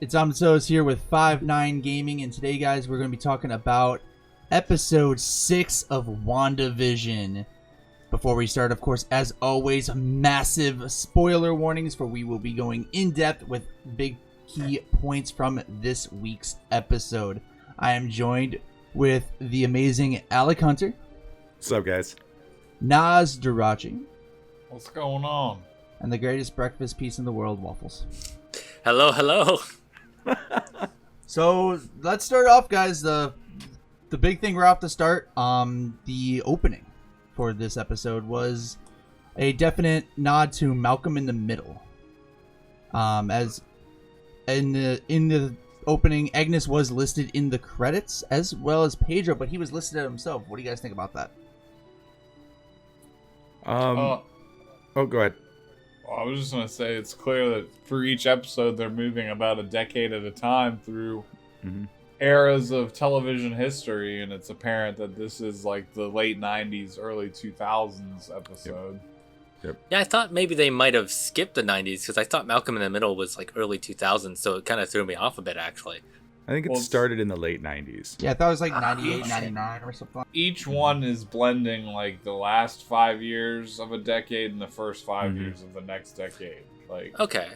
It's Amsos here with 5-9 Gaming, and today, guys, we're going to be talking about episode 6 of WandaVision. Before we start, of course, as always, massive spoiler warnings, for we will be going in depth with big key points from this week's episode. I am joined with the amazing Alec Hunter. What's up, guys? Naz Durachi. What's going on? And the greatest breakfast piece in the world, Waffles. Hello, hello. So let's start off, guys. The big thing right off the start, the opening for this episode was a definite nod to Malcolm in the Middle. As in the opening, Agnes was listed in the credits as well as Pietro, but he was listed himself. What do you guys think about that? Oh, go ahead. I was just going to say, it's clear that for each episode, they're moving about a decade at a time through eras of television history, and it's apparent that this is like the late 90s, early 2000s episode. Yep. Yeah, I thought maybe they might have skipped the 90s, because I thought Malcolm in the Middle was like early 2000s, so it kind of threw me off a bit, actually. I think it started in the late 90s. Yeah, I thought it was like 98, 99 or something. Each one is blending like the last 5 years of a decade and the first 5 years of the next decade. Like, Okay.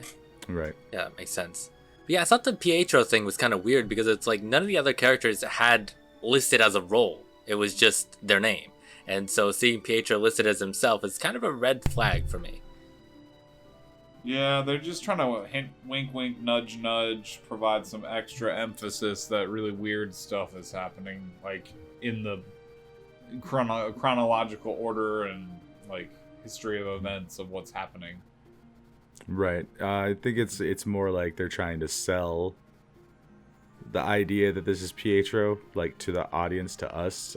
Right. Yeah, that makes sense. But yeah, I thought the Pietro thing was kind of weird, because it's like none of the other characters had listed as a role. It was just their name. And so seeing Pietro listed as himself is kind of a red flag for me. yeah, they're just trying to hint, wink, wink, nudge, nudge, provide some extra emphasis that really weird stuff is happening, like in the chronological order and like history of events of what's happening. Right. I think it's more like they're trying to sell the idea that this is Pietro, like to the audience, to us,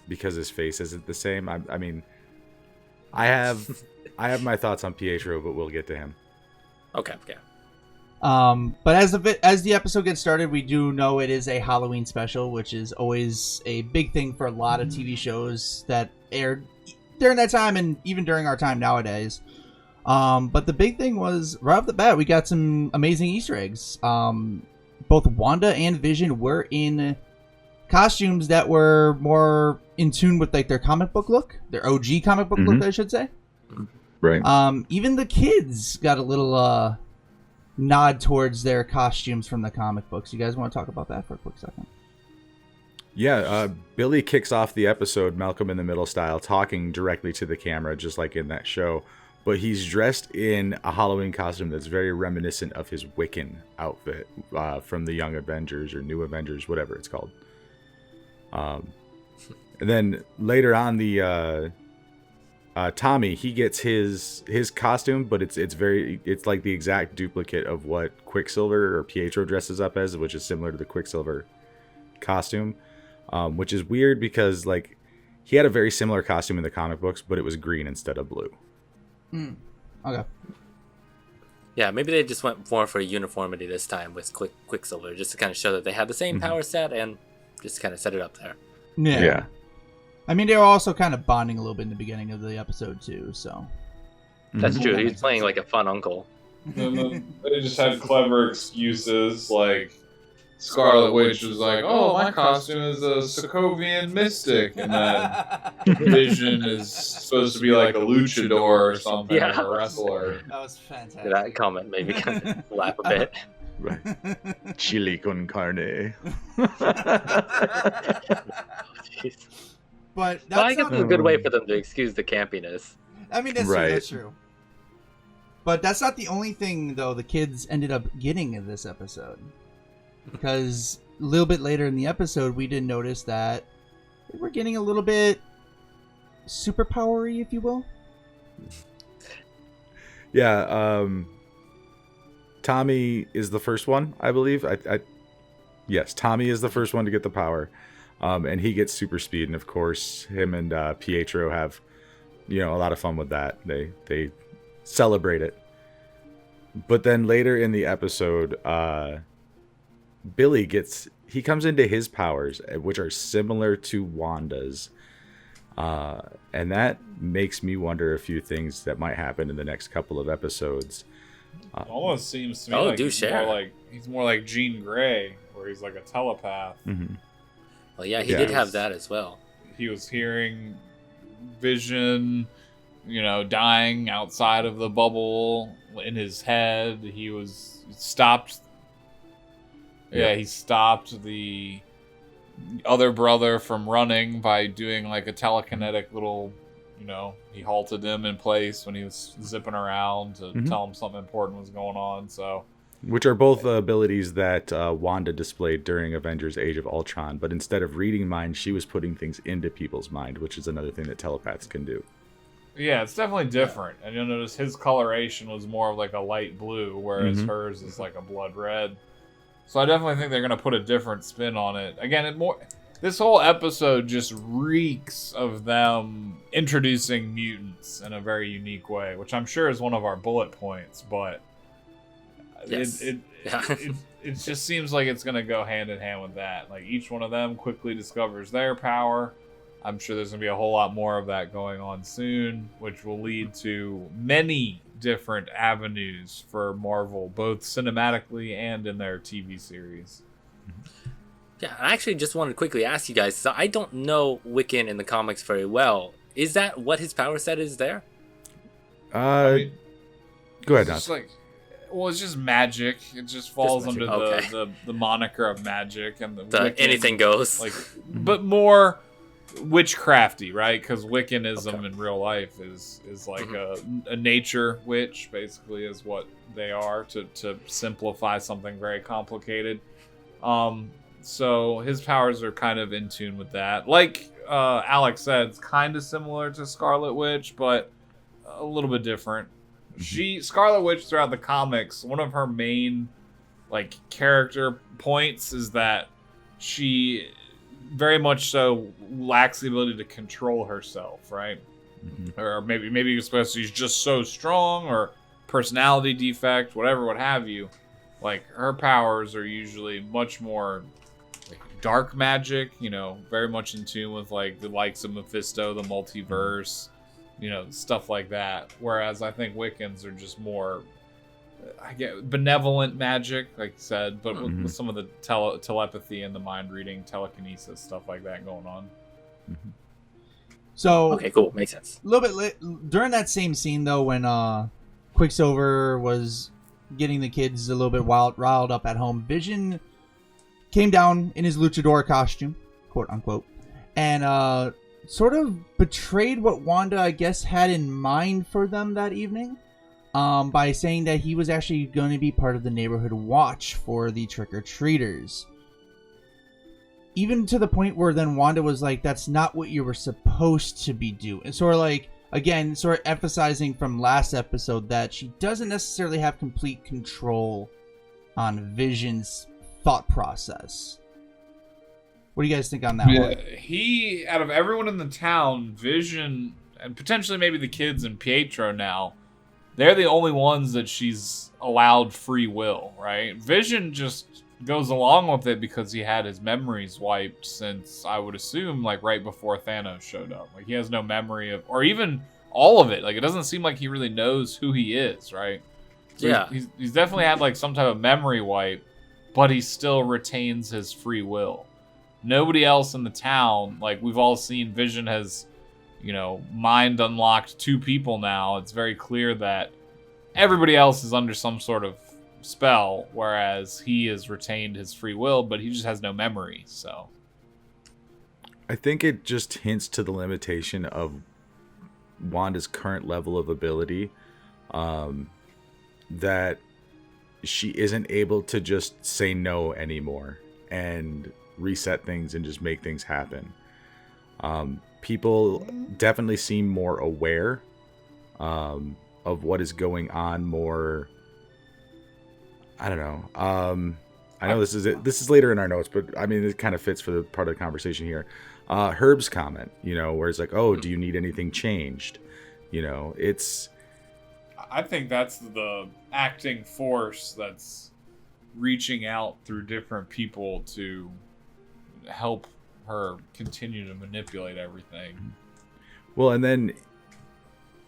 because his face isn't the same. I mean, I have my thoughts on Pietro, but we'll get to him. Okay. But as the episode gets started, we do know it is a Halloween special, which is always a big thing for a lot of TV shows that aired during that time and even during our time nowadays. But the big thing was, right off the bat, we got some amazing Easter eggs. Both Wanda and Vision were in costumes that were more in tune with like their comic book look, their OG comic book look, I should say. Right. Even the kids got a little nod towards their costumes from the comic books. You guys want to talk about that for a quick second? Yeah, Billy kicks off the episode Malcolm in the Middle style, talking directly to the camera, just like in that show. But he's dressed in a Halloween costume that's very reminiscent of his Wiccan outfit from the Young Avengers or New Avengers, whatever it's called. And then later on, the Tommy, he gets his costume, but it's like the exact duplicate of what Quicksilver or Pietro dresses up as, which is similar to the Quicksilver costume, which is weird because like he had a very similar costume in the comic books, but it was green instead of blue. Okay. Yeah, maybe they just went more for uniformity this time with Quicksilver, just to kind of show that they had the same power set and just kind of set it up there. Yeah. I mean, they were also kind of bonding a little bit in the beginning of the episode too, so. That's true. He's playing like a fun uncle. And then they just had clever excuses, like Scarlet Witch was like, "Oh, my costume is a Sokovian mystic," and then Vision is supposed to be like a luchador or something, Yeah. or a wrestler. That was fantastic. That comment made me kind of laugh a bit. Right. Chili con carne. But Well, I that's guess not, it's a good way for them to excuse the campiness. I mean, that's Right. true. That's true. But that's not the only thing, though, the kids ended up getting in this episode. Because a little bit later in the episode, we did notice that they were getting a little bit superpowery, if you will. Yeah. Tommy is the first one, I believe. Yes, Tommy is the first one to get the power. And he gets super speed, and of course, him and Pietro have, a lot of fun with that. They celebrate it. But then later in the episode, Billy comes into his powers, which are similar to Wanda's, and that makes me wonder a few things that might happen in the next couple of episodes. It almost seems to me Oh, like do he's share. he's more like Jean Grey, where he's like a telepath. Mm-hmm. Well, yeah, he Yeah. did have that as well. He was hearing Vision, dying outside of the bubble in his head. He was stopped. Yeah, he stopped the other brother from running by doing like a telekinetic little, he halted him in place when he was zipping around to tell him something important was going on. So, Which are both abilities that Wanda displayed during Avengers Age of Ultron, but instead of reading minds, she was putting things into people's mind, which is another thing that telepaths can do. yeah, it's definitely different. And you'll notice his coloration was more of like a light blue, whereas hers is like a blood red. So I definitely think they're going to put a different spin on it. Again, this whole episode just reeks of them introducing mutants in a very unique way, which I'm sure is one of our bullet points, but Yes. it just seems like it's going to go hand in hand with that. Like each one of them quickly discovers their power. I'm sure there's going to be a whole lot more of that going on soon, which will lead to many different avenues for Marvel, both cinematically and in their TV series. Yeah, I actually just wanted to quickly ask you guys, so I don't know Wiccan in the comics very well. Is that what his power set is there? Go ahead, It's Don. just it's just magic. It just falls Just magic. under Okay. the moniker of magic and the The Wiccan, anything goes. but more witchcrafty, right? Because Wiccanism in real life is like a nature witch, basically, is what they are, to simplify something very complicated. So his powers are kind of in tune with that. Like Alex said, it's kind of similar to Scarlet Witch, but a little bit different. Scarlet Witch, throughout the comics, one of her main character points is that she very much so lacks the ability to control herself, right? Or maybe especially she's just so strong, or personality defect, whatever, what have you. Like, her powers are usually much more dark magic, very much in tune with the likes of Mephisto, the multiverse, stuff like that. Whereas I think Wiccans are just more, benevolent magic, like you said, but with some of the telepathy and the mind reading, telekinesis, stuff like that going on. So Okay, cool. Makes sense. a little bit during that same scene though, when Quicksilver was getting the kids a little bit riled up at home, Vision came down in his luchador costume, quote unquote, and sort of betrayed what Wanda, I guess, had in mind for them that evening, by saying that he was actually going to be part of the neighborhood watch for the trick-or-treaters. Even to the point where then Wanda was like, that's not what you were supposed to be doing. And sort of again, sort of emphasizing from last episode that she doesn't necessarily have complete control on Vision's thought process. What do you guys think on that one? He, out of everyone in the town, Vision, and potentially maybe the kids and Pietro now, they're the only ones that she's allowed free will, right? Vision just goes along with it because he had his memories wiped since, I would assume, right before Thanos showed up. He has no memory of, or even all of it. It doesn't seem like he really knows who he is, right? So Yeah. He's definitely had, some type of memory wipe, but he still retains his free will. Nobody else in the town, we've all seen, Vision has, mind unlocked 2 people now. It's very clear that everybody else is under some sort of spell, whereas he has retained his free will, but he just has no memory. So I think it just hints to the limitation of Wanda's current level of ability, that she isn't able to just say no anymore and reset things and just make things happen. People definitely seem more aware of what is going on, more, I don't know. I know this is later in our notes, but I mean, it kind of fits for the part of the conversation here. Herb's comment, where it's oh, do you need anything changed? I think that's the acting force that's reaching out through different people to help her continue to manipulate everything. Well, and then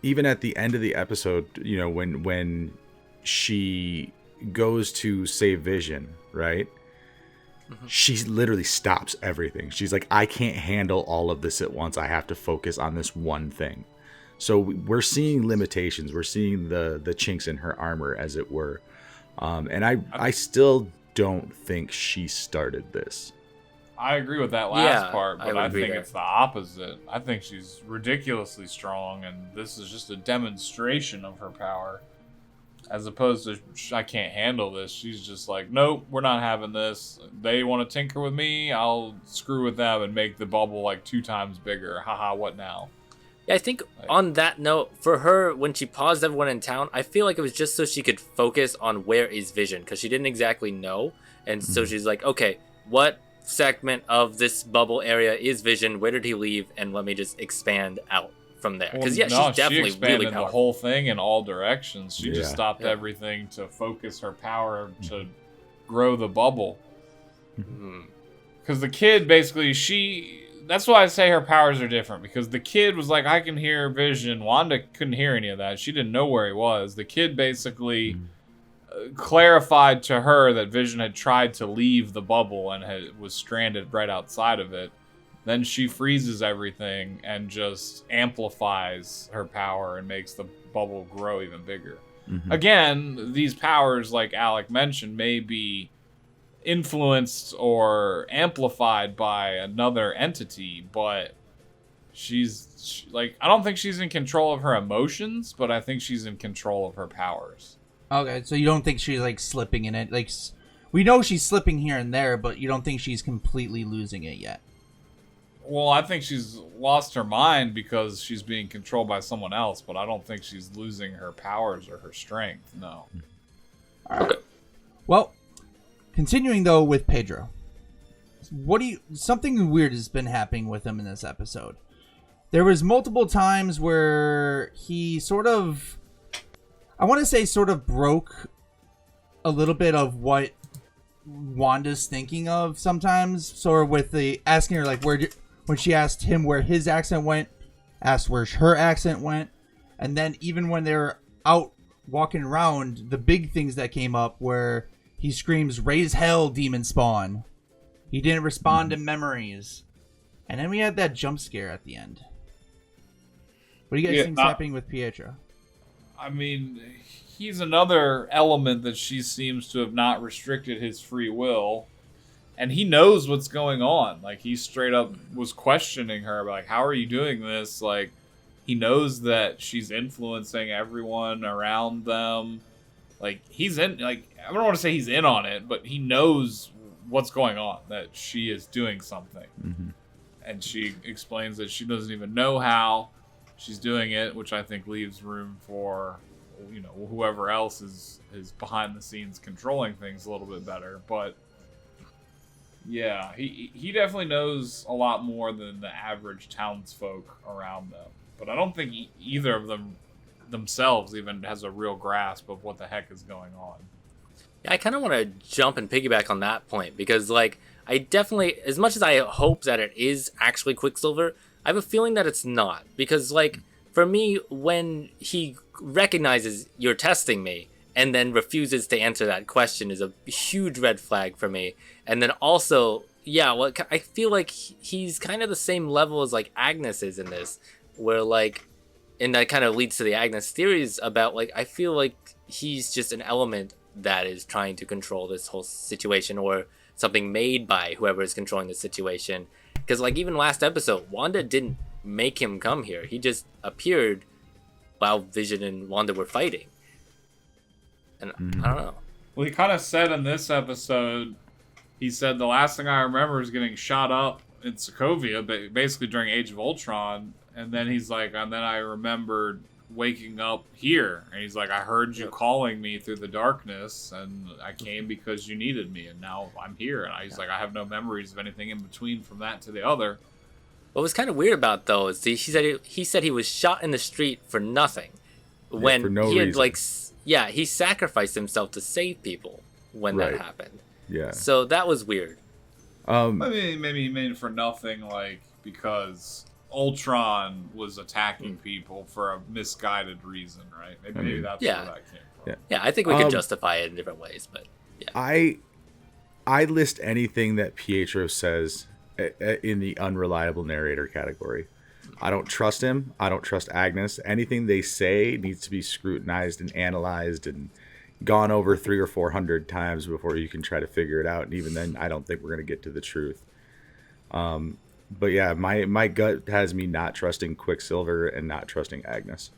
even at the end of the episode, when she goes to save Vision, right? She literally stops everything. She's like, I can't handle all of this at once. I have to focus on this one thing. So we're seeing limitations. We're seeing the chinks in her armor, as it were. And I still don't think she started this. I agree with that last part, but I think there. it's the opposite. I think she's ridiculously strong, and this is just a demonstration of her power. As opposed to, I can't handle this. She's just like, nope, we're not having this. They want to tinker with me, I'll screw with them and make the bubble like 2 times bigger. Haha, what now? Yeah, I think on that note, for her, when she paused everyone in town, I feel like it was just so she could focus on where is Vision, because she didn't exactly know. And so she's like, okay, what segment of this bubble area is Vision? Where did he leave? And let me just expand out from there. Because she's definitely she expanded really powerful. the whole thing in all directions. She just stopped Yeah. everything to focus her power to grow the bubble. Because the kid basically, that's why I say her powers are different, because the kid was like, I can hear Vision. Wanda couldn't hear any of that. She didn't know where he was. The kid basically clarified to her that Vision had tried to leave the bubble and was stranded right outside of it. Then she freezes everything and just amplifies her power and makes the bubble grow even bigger. Again, these powers, like Alec mentioned, may be influenced or amplified by another entity, but I don't think she's in control of her emotions, but I think she's in control of her powers. Okay, so you don't think she's like slipping in it? Like, we know she's slipping here and there, but you don't think she's completely losing it yet? Well, I think she's lost her mind because she's being controlled by someone else, but I don't think she's losing her powers or her strength. No. All right. Well, continuing though with Pedro, something weird has been happening with him in this episode. There was multiple times where he sort of broke a little bit of what Wanda's thinking of sometimes. Sort of with the asking her like when she asked him where his accent went, asked where her accent went, and then even when they're out walking around, the big things that came up where he screams, "Raise hell, demon spawn." He didn't respond to memories. And then we had that jump scare at the end. What do you guys think's happening with Pietro? I mean, he's another element that she seems to have not restricted his free will. And he knows what's going on. Like, he straight up was questioning her, like, how are you doing this? Like, he knows that she's influencing everyone around them. Like, I don't want to say he's in on it, but he knows what's going on, that she is doing something. And she explains that she doesn't even know how she's doing it, which I think leaves room for, whoever else is behind the scenes controlling things a little bit better. But yeah, he definitely knows a lot more than the average townsfolk around them. But I don't think either of them themselves even has a real grasp of what the heck is going on. Yeah, I kind of want to jump and piggyback on that point, because I definitely, as much as I hope that it is actually Quicksilver, I have a feeling that it's not. Because for me, when he recognizes you're testing me and then refuses to answer that question is a huge red flag for me. And then also, I feel like he's kind of the same level as Agnes is in this, where and that kind of leads to the Agnes theories about I feel like he's just an element that is trying to control this whole situation, or something made by whoever is controlling the situation. Because even last episode, Wanda didn't make him come here. He just appeared while Vision and Wanda were fighting. And I don't know. Well, he kind of said in this episode, he said, the last thing I remember is getting shot up in Sokovia, basically during Age of Ultron. And then he's like, and then I remembered waking up here. And he's like, I heard you calling me through the darkness, and I came because you needed me, and now I'm here. And he's like, I have no memories of anything in between from that to the other. What was kind of weird about though is he said he was shot in the street for nothing, when for no he had reason. he sacrificed himself to save people when that happened. Yeah. So that was weird. Maybe he made it for nothing, because Ultron was attacking people for a misguided reason, right? Maybe that's where that came from. Yeah, I think we could justify it in different ways, but yeah. I list anything that Pietro says in the unreliable narrator category. I don't trust him. I don't trust Agnes. Anything they say needs to be scrutinized and analyzed and gone over 300 or 400 times before you can try to figure it out. And even then, I don't think we're going to get to the truth. But yeah, my gut has me not trusting Quicksilver and not trusting Agnes.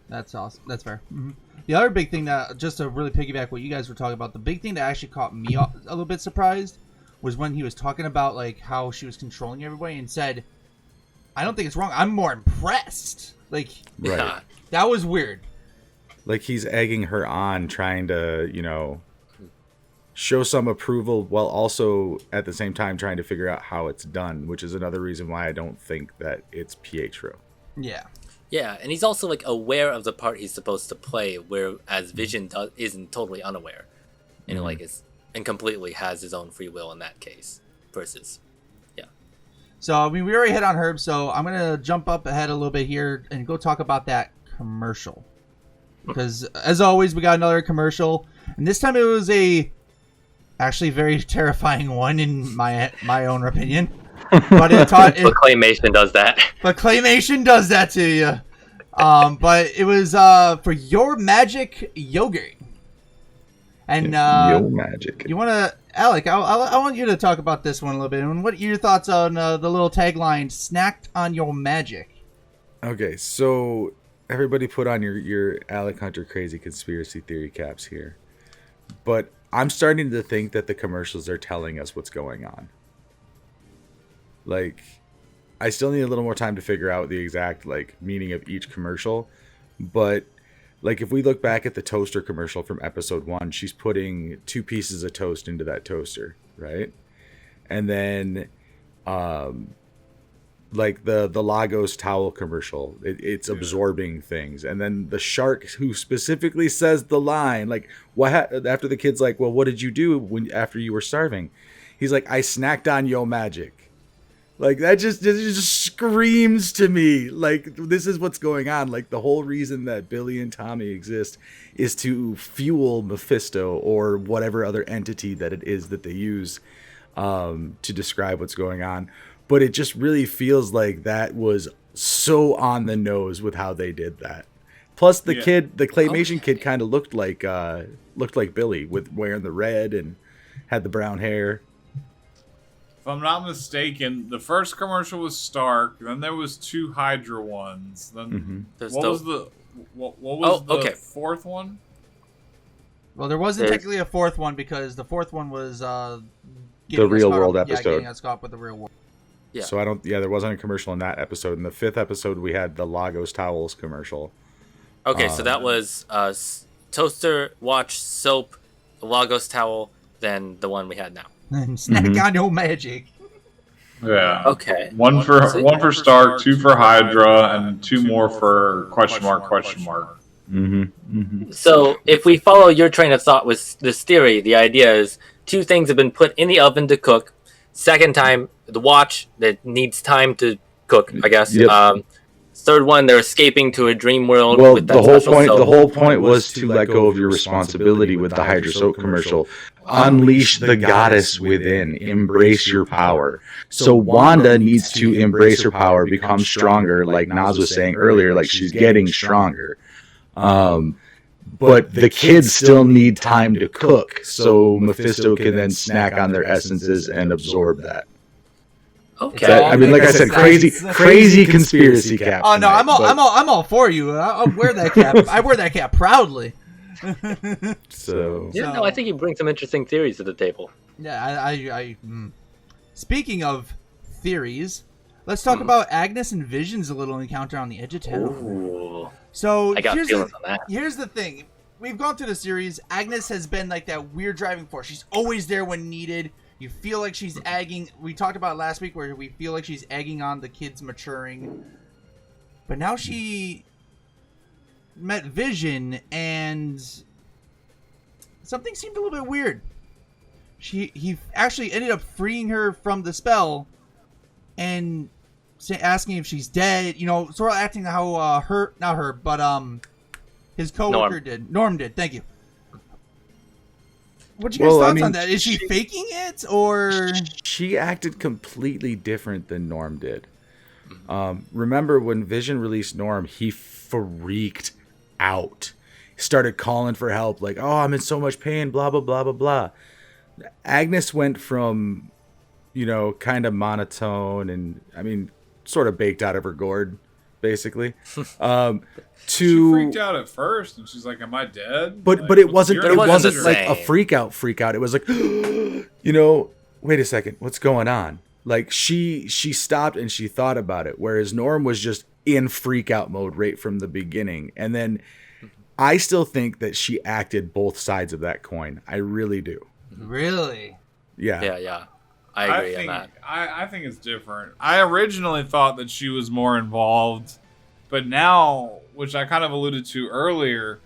That's awesome. That's fair. Mm-hmm. The other big thing that, just to really piggyback what you guys were talking about, the big thing that actually caught me a little bit surprised was when he was talking about like how she was controlling everybody and said, I don't think it's wrong. I'm more impressed. Like, right. That was weird. Like he's egging her on, trying to, you know, show some approval while also at the same time trying to figure out how it's done, which is another reason why I don't think that it's Pietro. Yeah. Yeah, and he's also like aware of the part he's supposed to play, whereas Vision isn't totally unaware, and like and completely has his own free will in that case. Versus, yeah. So I mean, we already hit on Herb, so I'm gonna jump up ahead a little bit here and go talk about that commercial, because as always we got another commercial, and this time it was actually very terrifying one in my own opinion. But but Claymation does that. But Claymation does that to you. But it was for Your Magic Yogurt. And Your Magic. You want to, Alec? I want you to talk about this one a little bit. And what are your thoughts on the little tagline, "Snacked on Your Magic"? Okay, so everybody put on your Alec Hunter crazy conspiracy theory caps here, but I'm starting to think that the commercials are telling us what's going on. Like, I still need a little more time to figure out the exact like meaning of each commercial, but like if we look back at the toaster commercial from episode 1, she's putting 2 pieces of toast into that toaster, right? And then like the Lagos towel commercial, it's absorbing things. And then the shark who specifically says the line, like after the kid's like, well, what did you do after you were starving? He's like, I snacked on your magic. Like that just screams to me like this is what's going on. Like the whole reason that Billy and Tommy exist is to fuel Mephisto or whatever other entity that it is that they use to describe what's going on. But it just really feels like that was so on the nose with how they did that. Plus the kid, the Claymation kid, kind of looked like Billy with wearing the red and had the brown hair. If I'm not mistaken, the first commercial was Stark. Then there was 2 Hydra ones. Then what was the fourth one? Well, there wasn't technically a 4th one because the 4th one was the real world episode. Yeah, getting us caught up with the real world. Yeah. So there wasn't a commercial in that episode. In the 5th episode, we had the Lagos towels commercial. Okay, so that was toaster, watch, soap, Lagos towel, then the one we had now. And snack on your magic. Yeah. Okay. One for Stark, 2 for Hydra, and 2 more for question mark. So if we follow your train of thought with this theory, the idea is 2 things have been put in the oven to cook. Second time, the watch that needs time to cook, I guess. Yep. Third one, they're escaping to a dream world. Well, with the whole point was to let go of your responsibility with the Hydra soap commercial. Unleash the goddess within. Embrace your power. So Wanda needs to embrace her power, become stronger, like Nas was saying earlier, like she's getting stronger. But the kids still need time to cook, so Mephisto can then snack on their essences and absorb that. Okay. Like I said, crazy conspiracy cap. Oh no, I'm all for you. I'll wear that cap. I wear that cap proudly. So I think you bring some interesting theories to the table. Yeah, Speaking of theories, let's talk about Agnes and Vision's little encounter on the edge of town. Ooh. So I got feelings on that. Here's the thing. We've gone through the series. Agnes has been like that weird driving force. She's always there when needed. You feel like she's egging. We talked about it last week where we feel like she's egging on the kids maturing. But now she met Vision and something seemed a little bit weird. He actually ended up freeing her from the spell and asking if she's dead. You know, sort of acting how not her, but his coworker did. Norm did. Thank you. What's your guys' thoughts on that? Is she faking it, or she acted completely different than Norm did? Remember when Vision released Norm, he freaked out. He started calling for help, like, "Oh, I'm in so much pain," blah blah blah blah blah. Agnes went from, kind of monotone and, sort of baked out of her gourd, basically. She freaked out at first, and she's like, "Am I dead?" But it wasn't like a freak out. It was like, wait a second, what's going on? Like she stopped and she thought about it, whereas Norm was just in freak out mode right from the beginning. And then I still think that she acted both sides of that coin. I really do. Really? Yeah. Yeah. I agree on that. I think it's different. I originally thought that she was more involved, but now, which I kind of alluded to earlier,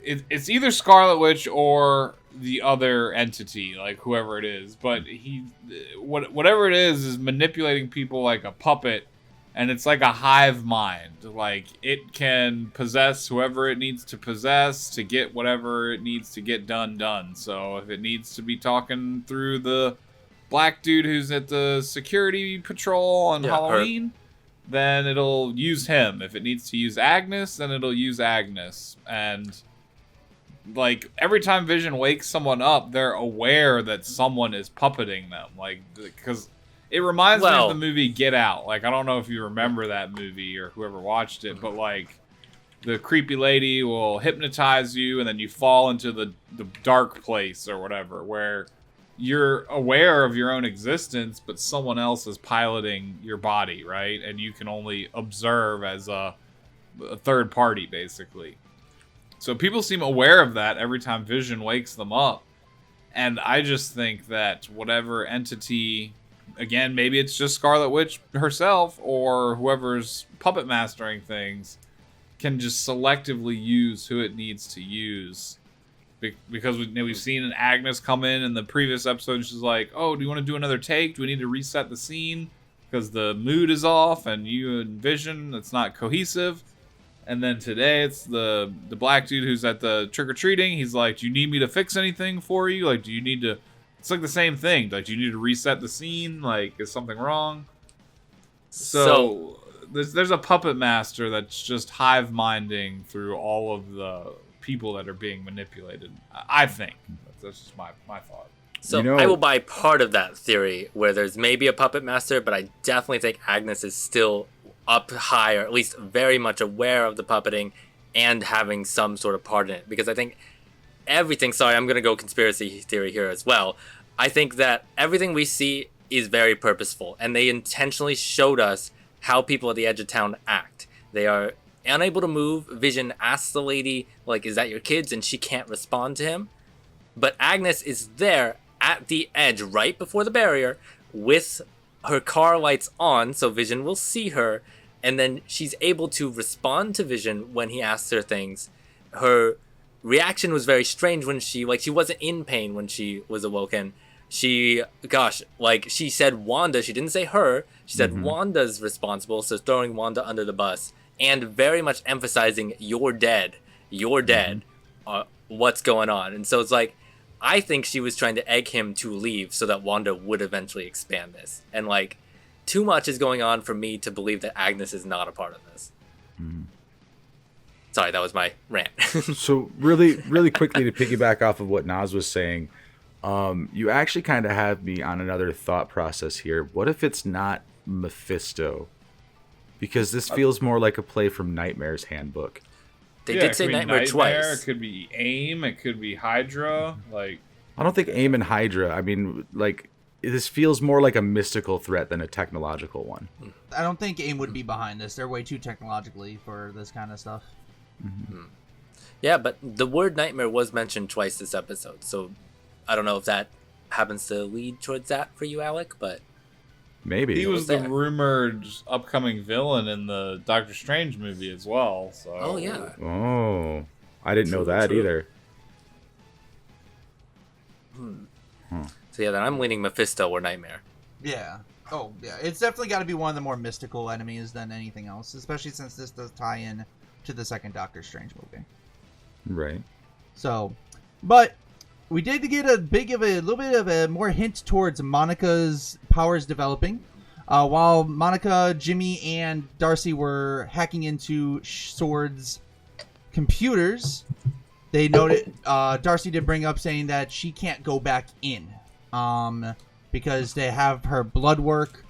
it's either Scarlet Witch or the other entity, like whoever it is. But whatever it is manipulating people like a puppet, and it's like a hive mind. Like it can possess whoever it needs to possess to get whatever it needs to get done. So if it needs to be talking through the black dude who's at the security patrol on Halloween, then it'll use him. If it needs to use Agnes, then it'll use Agnes. And like every time Vision wakes someone up, they're aware that someone is puppeting them. Like, because it reminds me of the movie Get Out. Like, I don't know if you remember that movie or whoever watched it, but like the creepy lady will hypnotize you, and then you fall into the dark place or whatever, where you're aware of your own existence, but someone else is piloting your body, right? And you can only observe as a third party, basically. So people seem aware of that every time Vision wakes them up. And I just think that whatever entity, again, maybe it's just Scarlet Witch herself or whoever's puppet mastering things, can just selectively use who it needs to use. Because we've seen Agnes come in the previous episode. She's like, "Oh, do you want to do another take? Do we need to reset the scene? Because the mood is off and you and Vision, it's not cohesive." And then today it's the black dude who's at the trick-or-treating. He's like, "Do you need me to fix anything for you? Like, do you need to..." It's like the same thing. Like, do you need to reset the scene? Like, is something wrong? So there's a puppet master that's just hive-minding through all of the people that are being manipulated. I think that's just my thought. So I will buy part of that theory where there's maybe a puppet master, but I definitely think Agnes is still up high, or at least very much aware of the puppeting and having some sort of part in it. Because I think everything, sorry, I'm going to go conspiracy theory here as well. I think that everything we see is very purposeful, and they intentionally showed us how people at the edge of town act. They are unable to move. Vision asks the lady, like, "Is that your kids?" And she can't respond to him. But Agnes is there at the edge right before the barrier with her car lights on, so Vision will see her, and then she's able to respond to Vision when he asks her things. Her reaction was very strange when she wasn't in pain when she was awoken. She said Wanda. She didn't say her. She said Wanda's responsible, so throwing Wanda under the bus. And very much emphasizing, "You're dead. You're dead. What's going on?" And so it's like, I think she was trying to egg him to leave so that Wanda would eventually expand this. And like, too much is going on for me to believe that Agnes is not a part of this. Sorry, that was my rant. So really quickly to piggyback off of what Naz was saying, you actually kind of have me on another thought process here. What if it's not Mephisto? Because this feels more like a play from Nightmare's Handbook. They did say Nightmare twice. It could be AIM. It could be Hydra. Like, I don't think AIM and Hydra. I mean, like, this feels more like a mystical threat than a technological one. I don't think AIM would be behind this. They're way too technologically for this kind of stuff. Yeah, but the word nightmare was mentioned twice this episode, so I don't know if that happens to lead towards that for you, Alec, but maybe. He was the rumored upcoming villain in the Doctor Strange movie as well. So. Oh, yeah. Oh, I didn't know that either. So, yeah, then I'm leaning Mephisto or Nightmare. Yeah. Oh, yeah. It's definitely got to be one of the more mystical enemies than anything else, especially since this does tie in to the second Doctor Strange movie. Right. So, but we did get a little bit of a more hint towards Monica's powers developing. While Monica, Jimmy, and Darcy were hacking into Sword's computers, they noted Darcy did bring up saying that she can't go back in because they have her blood work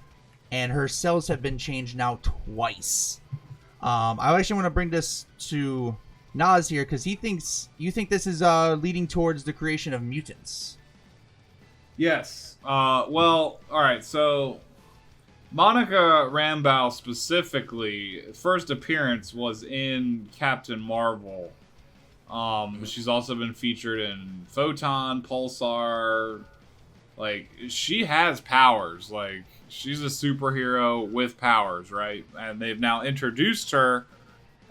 and her cells have been changed now twice. I actually want to bring this to Nas here because you think this is leading towards the creation of mutants. Yes. Well, all right. So Monica Rambeau specifically, first appearance was in Captain Marvel. She's also been featured in Photon, Pulsar. Like, she has powers. Like, she's a superhero with powers, right? And they've now introduced her,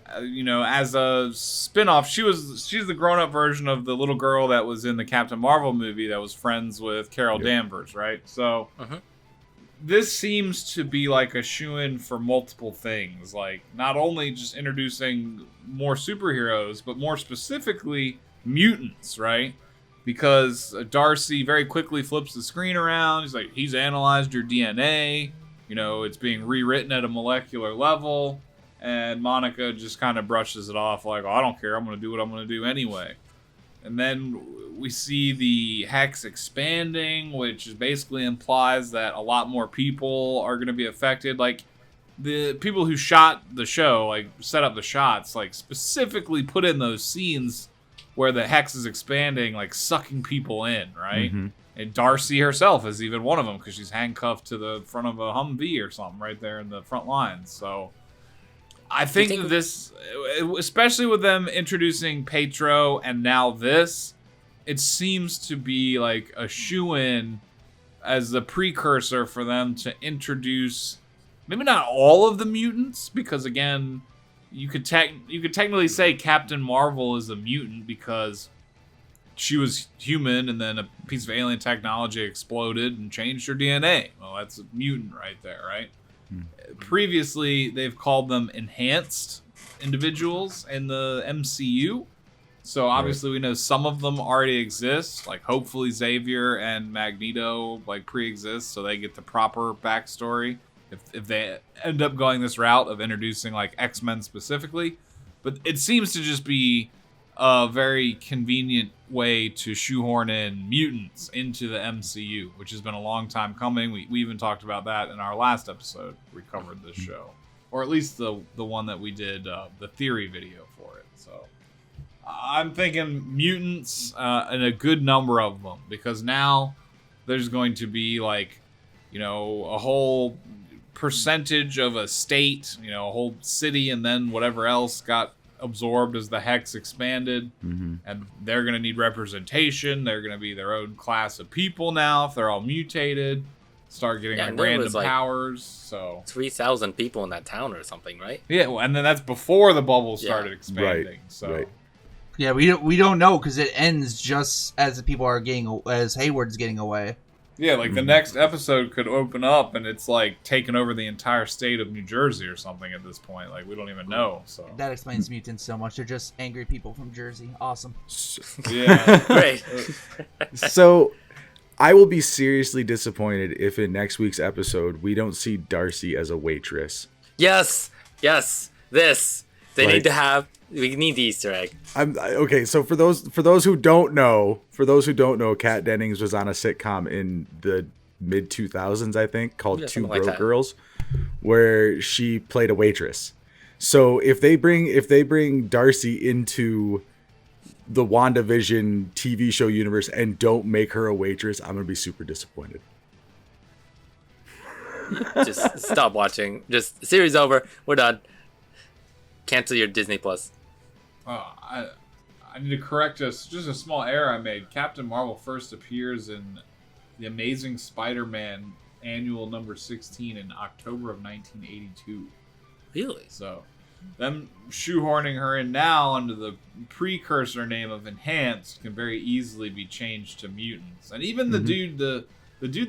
as a spin-off. She's the grown-up version of the little girl that was in the Captain Marvel movie that was friends with Carol Danvers, right? So this seems to be like a shoo-in for multiple things. Like, not only just introducing more superheroes, but more specifically mutants, right? Because Darcy very quickly flips the screen around. He's like, he's analyzed your DNA. It's being rewritten at a molecular level. And Monica just kind of brushes it off like, oh, I don't care. I'm going to do what I'm going to do anyway. And then we see the hex expanding, which basically implies that a lot more people are going to be affected. Like, the people who shot the show, like, set up the shots, like, specifically put in those scenes where the hex is expanding, like, sucking people in, right? Mm-hmm. And Darcy herself is even one of them because she's handcuffed to the front of a Humvee or something right there in the front lines. So I think that this, especially with them introducing Pietro and now this, it seems to be like a shoo-in as the precursor for them to introduce maybe not all of the mutants, because again, you could technically say Captain Marvel is a mutant because she was human and then a piece of alien technology exploded and changed her DNA. Well, that's a mutant right there, right? Previously, they've called them enhanced individuals in the MCU. So obviously we know some of them already exist. Like, hopefully Xavier and Magneto like pre-exist, so they get the proper backstory if they end up going this route of introducing like X-Men specifically. But it seems to just be a very convenient way to shoehorn in mutants into the MCU, which has been a long time coming. We even talked about that in our last episode we covered this show, or at least the one that we did the theory video for it. So I'm thinking mutants and a good number of them, because now there's going to be like, a whole percentage of a state, a whole city, and then whatever else got absorbed as the hex expanded, and they're going to need representation. They're going to be their own class of people now if they're all mutated, start getting like random powers. So 3,000 people in that town or something, right? Yeah, well, and then that's before the bubble started expanding. Right. So yeah, we don't know because it ends just as the people are as Hayward's getting away. Yeah, like the next episode could open up and it's like taking over the entire state of New Jersey or something at this point. Like, we don't even know. So that explains mutants so much. They're just angry people from Jersey. Awesome. Yeah. Great. So I will be seriously disappointed if in next week's episode we don't see Darcy as a waitress. Yes. We need the Easter egg. Okay, so for those who don't know, Kat Dennings was on a sitcom in the mid 2000s, I think, called Two Broke Girls, where she played a waitress. So if they bring Darcy into the WandaVision TV show universe and don't make her a waitress, I'm gonna be super disappointed. Just stop watching. Just series over. We're done. Cancel your Disney Plus. I need to correct just a small error I made. Captain Marvel first appears in The Amazing Spider-Man annual number 16 in October of 1982. Really? So them shoehorning her in now under the precursor name of Enhanced can very easily be changed to mutants. And even the dude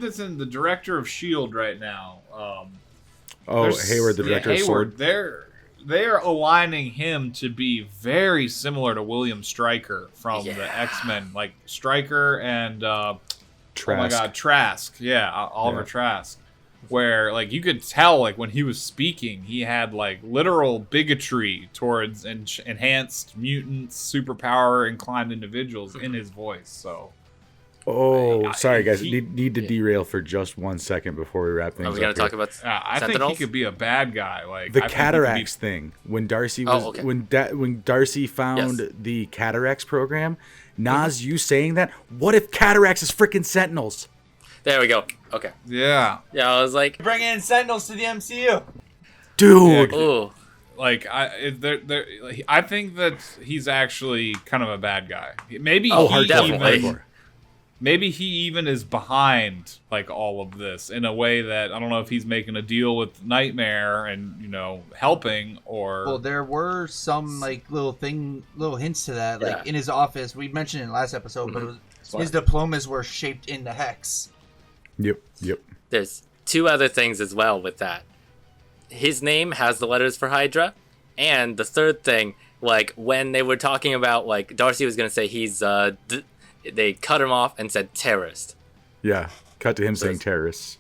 that's in the director of S.H.I.E.L.D. right now. Hayward, the director of S.W.O.R.D. they're aligning him to be very similar to William Stryker from the X-Men, like Stryker and Trask. Oh my God, Trask. Yeah, Oliver Trask. Where like you could tell like when he was speaking, he had like literal bigotry towards enhanced mutants, superpower inclined individuals in his voice. So. Sorry guys, need to derail for just 1 second before we wrap things up. Are we gonna talk about I think he could be a bad guy. Like the cataracts thing. When Darcy was when Darcy found the cataracts program, Nas, you saying that? What if cataracts is freaking Sentinels? There we go. Okay. Yeah. Yeah, I was like, bring in Sentinels to the MCU, dude. Yeah, ooh. Like I think that he's actually kind of a bad guy. Maybe maybe he even is behind like all of this in a way that I don't know if he's making a deal with Nightmare and helping or. Well, there were some like little hints to that. Like in his office, we mentioned it in the last episode, but it was, his diplomas were shaped into hex. Yep. There's 2 other things as well with that. His name has the letters for Hydra, and the third thing, like when they were talking about like Darcy was gonna say he's they cut him off and said terrorist. Yeah, cut to him saying terrorists.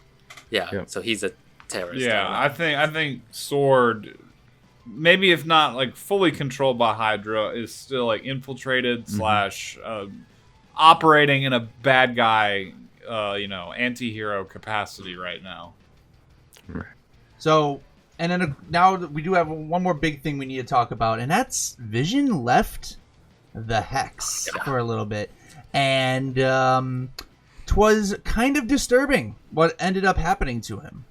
Yeah, so he's a terrorist. Yeah, I think Sword, maybe if not like fully controlled by Hydra, is still like infiltrated / operating in a bad guy, anti-hero capacity right now. Right. So, and then now we do have one more big thing we need to talk about, and that's Vision left the Hex for a little bit. And 'twas kind of disturbing what ended up happening to him.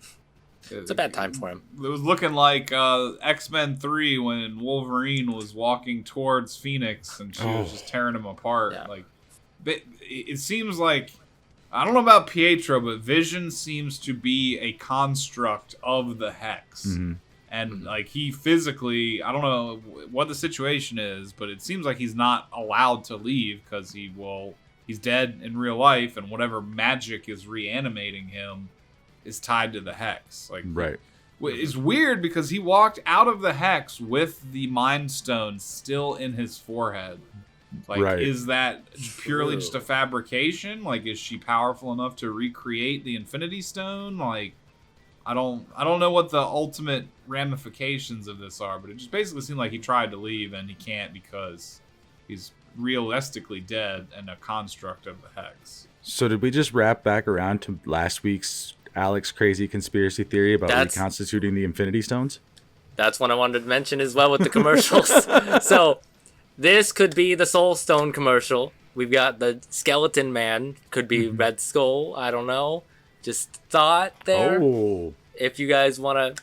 It's a bad time for him. It was looking like X-Men 3 when Wolverine was walking towards Phoenix and she was just tearing him apart. Yeah. Like, it seems like, I don't know about Pietro, but Vision seems to be a construct of the Hex. Mm-hmm. And like he physically, I don't know what the situation is, but it seems like he's not allowed to leave because he's dead in real life, and whatever magic is reanimating him is tied to the Hex. Like, right. It's weird because he walked out of the Hex with the Mind Stone still in his forehead. Like, is that purely just a fabrication? Like, is she powerful enough to recreate the Infinity Stone? Like, I don't know what the ultimate ramifications of this are, but it just basically seemed like he tried to leave and he can't because he's realistically dead and a construct of the Hex. So did we just wrap back around to last week's Alex crazy conspiracy theory about reconstituting the Infinity Stones? That's what I wanted to mention as well with the commercials. So this could be the Soul Stone commercial. We've got the Skeleton Man, could be Red Skull, I don't know. Just thought there. Oh. If you guys want to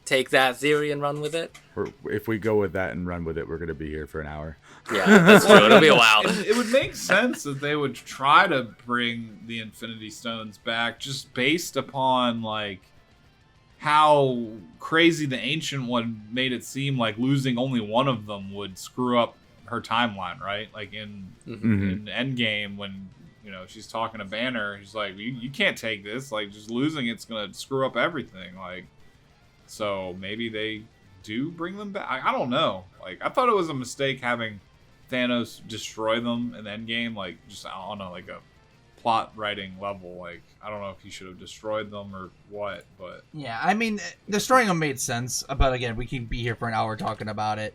take that theory and run with it. If we go with that and run with it, we're going to be here for an hour. Yeah, that's true. It'll be a while. It would make sense that they would try to bring the Infinity Stones back just based upon, like, how crazy the Ancient One made it seem like losing only one of them would screw up her timeline, right? Like in Endgame when... she's talking to Banner. He's like, you can't take this. Like, just losing it's going to screw up everything. Like, so maybe they do bring them back. I don't know. Like, I thought it was a mistake having Thanos destroy them in Endgame. Like, just on a plot writing level. Like, I don't know if he should have destroyed them or what, but... Yeah, I mean, destroying them made sense. But again, we can be here for an hour talking about it.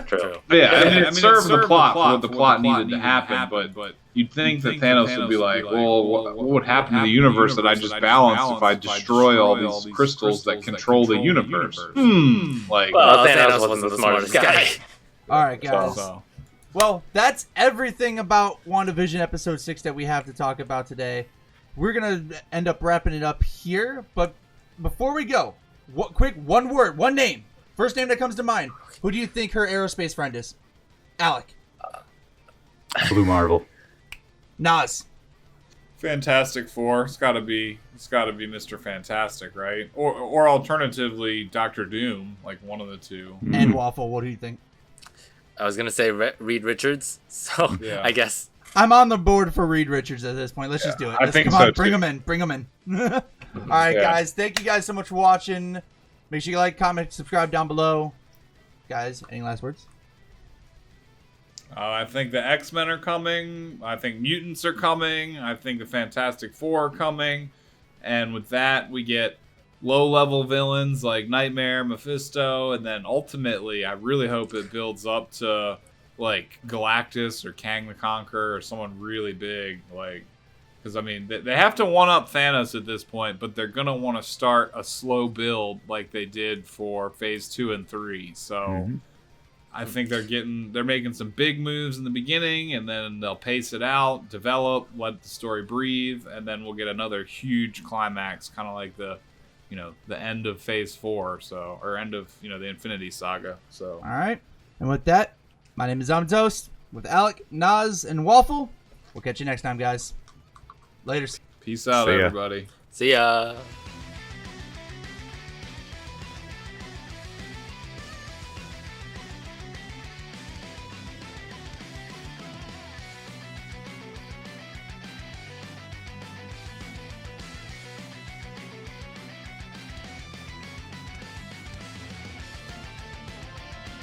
True. Yeah, I mean, it served the plot for what the plot needed to happen, but you'd think that Thanos would be like, well, what would happen to the universe that I just balanced if I destroy all these crystals that control the universe? Like, well, Thanos wasn't the smartest guy. All right, guys. Well, that's everything about WandaVision Episode 6 that we have to talk about today. We're going to end up wrapping it up here, but before we go, one word, one name. First name that comes to mind. Who do you think her aerospace friend is? Alec. Blue Marvel. Nas. Fantastic Four. It's got to be Mr. Fantastic, right? Or alternatively, Doctor Doom, like one of the two. And Waffle. What do you think? I was gonna say Reed Richards, so yeah. I guess I'm on the board for Reed Richards at this point. Let's just do it. I think come on, so bring too. him in. All right, guys. Thank you guys so much for watching. Make sure you like, comment, subscribe down below. Guys, any last words? I think the X-Men are coming. I think mutants are coming. I think the Fantastic Four are coming. And with that, we get low-level villains like Nightmare, Mephisto, and then ultimately, I really hope it builds up to like Galactus or Kang the Conqueror or someone really big. Like, because I mean, they have to one-up Thanos at this point, but they're gonna want to start a slow build like they did for Phase 2 and 3. So. I think they're making some big moves in the beginning, and then they'll pace it out, develop, let the story breathe, and then we'll get another huge climax, kind of like the end of Phase 4, or end of the Infinity Saga. So. All right, and with that, my name is Toast with Alec, Naz, and Waffle. We'll catch you next time, guys. Later. Peace out, everybody. See ya.